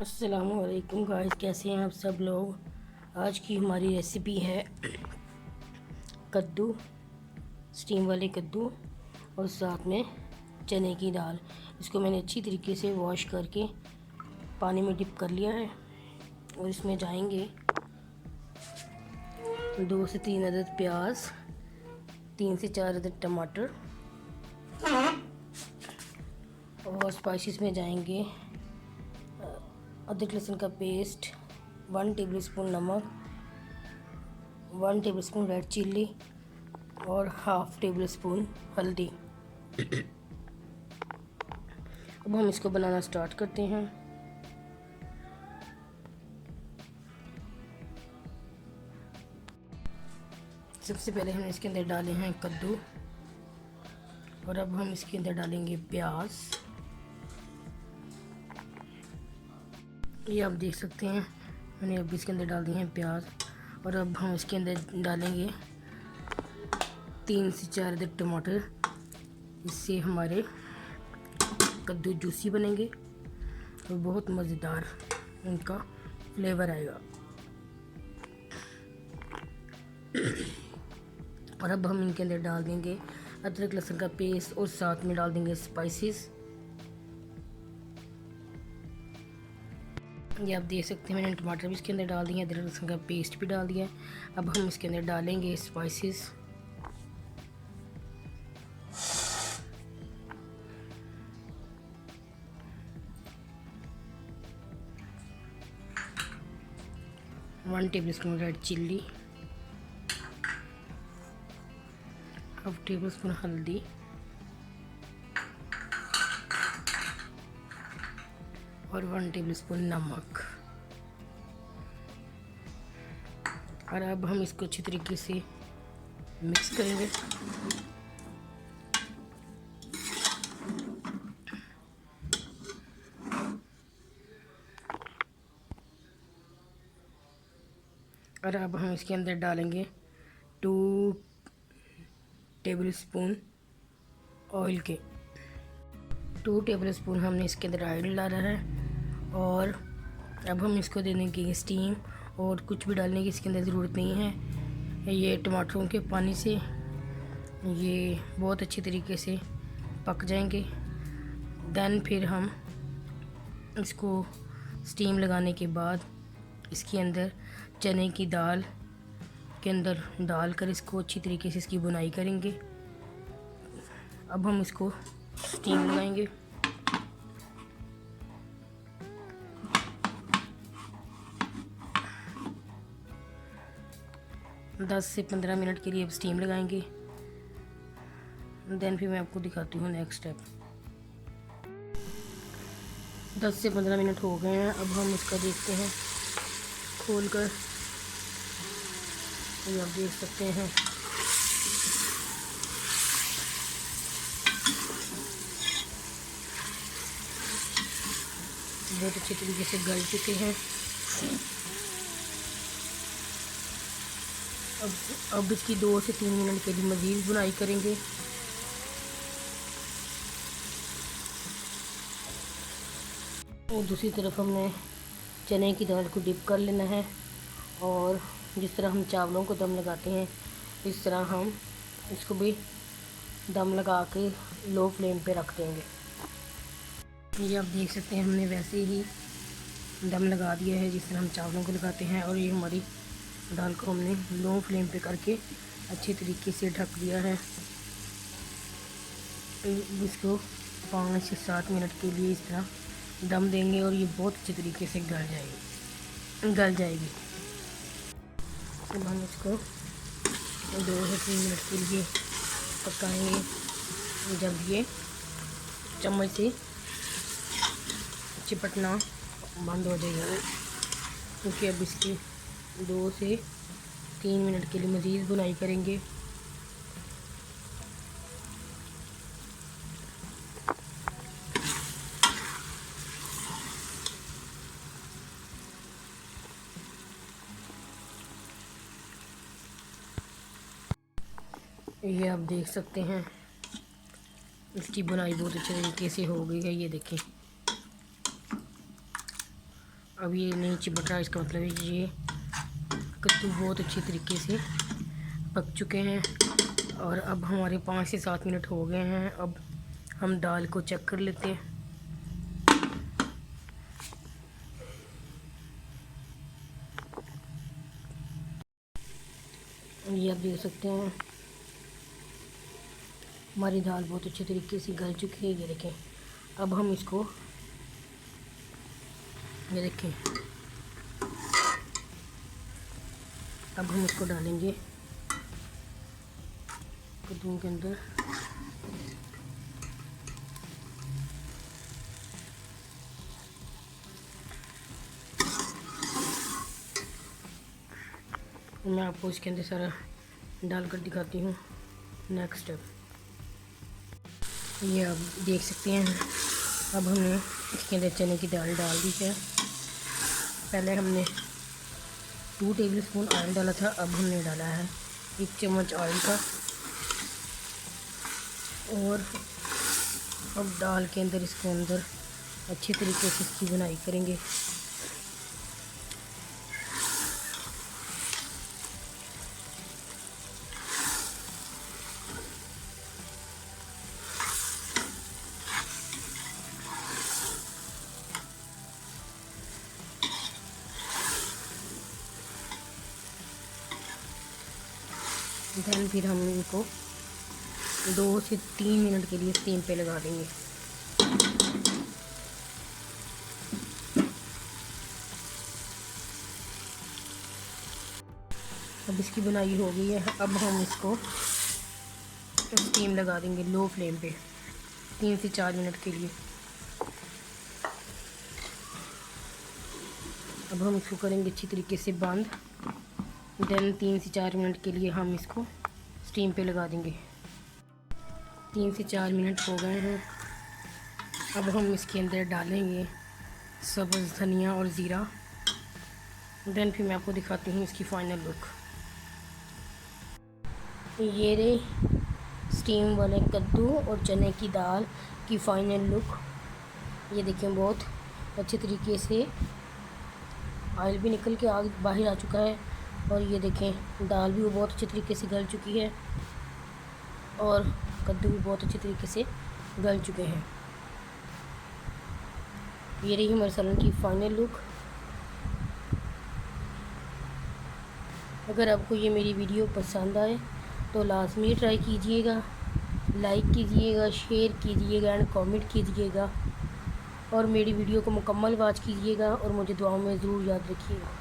अस्सलामुअलैकुम गाइस, कैसे हैं आप सब लोग। आज की हमारी रेसिपी है कद्दू, स्टीम वाले कद्दू और साथ में चने की दाल। इसको मैंने अच्छी तरीके से वॉश करके पानी में डिप कर लिया है और इसमें जाएंगे 2 से 3 अदद प्याज, 3 से 4 अदद टमाटर और स्पाइसेस में जाएंगे अदरक लहसुन का पेस्ट, 1 टेबलस्पून नमक, 1 टेबलस्पून रेड चिल्ली और हाफ टेबलस्पून हल्दी। अब हम इसको बनाना स्टार्ट करते हैं। सबसे पहले हम इसके अंदर डाले हैं कद्दू और अब हम इसके अंदर डालेंगे प्याज। ये आप देख सकते हैं, मैंने अब इसके अंदर डाल दिए हैं प्याज और अब हम इसके अंदर डालेंगे 3 से 4 अदद टमाटर। इससे हमारे कद्दू जूसी बनेंगे और बहुत मज़ेदार उनका फ्लेवर आएगा। और अब हम इनके अंदर डाल देंगे अदरक लहसुन का पेस्ट और साथ में डाल देंगे स्पाइसेस। ये आप देख सकते हैं, मैंने टमाटर भी इसके अंदर डाल दिए, अदरक लहसुन का पेस्ट भी डाल दिया। अब हम इसके अंदर डालेंगे spices. One tablespoon red chilli, half tablespoon हल्दी और 1 टेबलस्पून नमक। और अब हम इसको अच्छी तरीके से मिक्स करेंगे। और अब हम इसके अंदर डालेंगे 2 टेबलस्पून ऑयल के। 2 टेबलस्पून हमने इसके अंदर ऑयल डाला है और अब हम इसको दे देंगे स्टीम। और कुछ भी डालने की इसके अंदर ज़रूरत नहीं है। ये टमाटरों के पानी से ये बहुत अच्छी तरीके से पक जाएंगे। देन फिर हम इसको स्टीम लगाने के बाद इसके अंदर चने की दाल के अंदर डालकर इसको अच्छी तरीके से इसकी बुनाई करेंगे। अब हम इसको स्टीम लगाएंगे। 10 से 15 मिनट के लिए अब स्टीम लगाएंगे। देन फिर मैं आपको दिखाती हूँ नेक्स्ट स्टेप। 10 से 15 मिनट हो गए हैं। अब हम इसका देखते हैं खोल कर। ये आप देख सकते हैं, बहुत अच्छे तरीके से गल चुके हैं। अब इसकी 2 से 3 मिनट के लिए मज़ीद बुनाई करेंगे। और दूसरी तरफ हमने चने की दाल को डिप कर लेना है और जिस तरह हम चावलों को दम लगाते हैं इस तरह हम इसको भी दम लगा के लो फ्लेम पे रख देंगे। ये आप देख सकते हैं, हमने वैसे ही दम लगा दिया है जिस तरह हम चावलों को लगाते हैं। और ये हमारी दाल को हमने लो फ्लेम पे करके अच्छे तरीके से ढक दिया है। इसको 5 से 7 मिनट के लिए इस तरह दम देंगे और ये बहुत अच्छे तरीके से गल जाएगी। अब हम इसको 2 से 3 मिनट के लिए पकाएंगे जब ये चम्मच से चिपटना बंद हो जाएगा। क्योंकि अब इसकी 2 से 3 मिनट के लिए मज़ीद बुनाई करेंगे। ये आप देख सकते हैं, इसकी बुनाई बहुत अच्छे तरीके से हो गई है। ये देखें, अब ये नहीं चिपक रहा, इसका मतलब है ये कद्दू बहुत अच्छे तरीके से पक चुके हैं। और अब हमारे 5 से 7 मिनट हो गए हैं। अब हम दाल को चेक कर लेते हैं। ये आप देख सकते हैं हमारी दाल बहुत अच्छे तरीके से गल चुकी है। ये देखें, अब हम इसको, ये देखें, अब हम इसको डालेंगे कद्दू के अंदर। मैं आपको इसके अंदर सारा डालकर दिखाती हूँ। नेक्स्ट स्टेप ये आप देख सकते हैं। अब हमने इसके अंदर चने की दाल डाल दी है। पहले हमने 2 टेबलस्पून ऑयल डाला था, अब हमने डाला है 1 चम्मच ऑयल का। और अब दाल के अंदर, इसके अंदर अच्छे तरीके से इसकी बुनाई करेंगे। देन फिर हम इनको 2 से 3 मिनट के लिए स्टीम पे लगा देंगे। अब इसकी बुनाई हो गई है। अब हम इसको स्टीम लगा देंगे लो फ्लेम पे 3 से 4 मिनट के लिए। अब हम इसको करेंगे अच्छी तरीके से बंद। देन 3 से 4 मिनट के लिए हम इसको स्टीम पे लगा देंगे। 3 से 4 मिनट हो गए हैं। अब हम इसके अंदर डालेंगे सब्ज़ धनिया और ज़ीरा। देन फिर मैं आपको दिखाती हूँ इसकी फ़ाइनल लुक। ये रे स्टीम वाले कद्दू और चने की दाल की फ़ाइनल लुक। ये देखें, बहुत अच्छे तरीके से ऑयल भी निकल के बाहर आ चुका है। और ये देखें, दाल भी बहुत अच्छे तरीके से गल चुकी है और कद्दू भी बहुत अच्छे तरीके से गल चुके हैं। ये रही हमारे सालन की फ़ाइनल लुक। अगर आपको ये मेरी वीडियो पसंद आए तो लाजमी ट्राई कीजिएगा, लाइक कीजिएगा, शेयर कीजिएगा एंड कमेंट कीजिएगा। और मेरी वीडियो को मुकम्मल वॉच कीजिएगा और मुझे दुआओं में ज़रूर याद रखिएगा।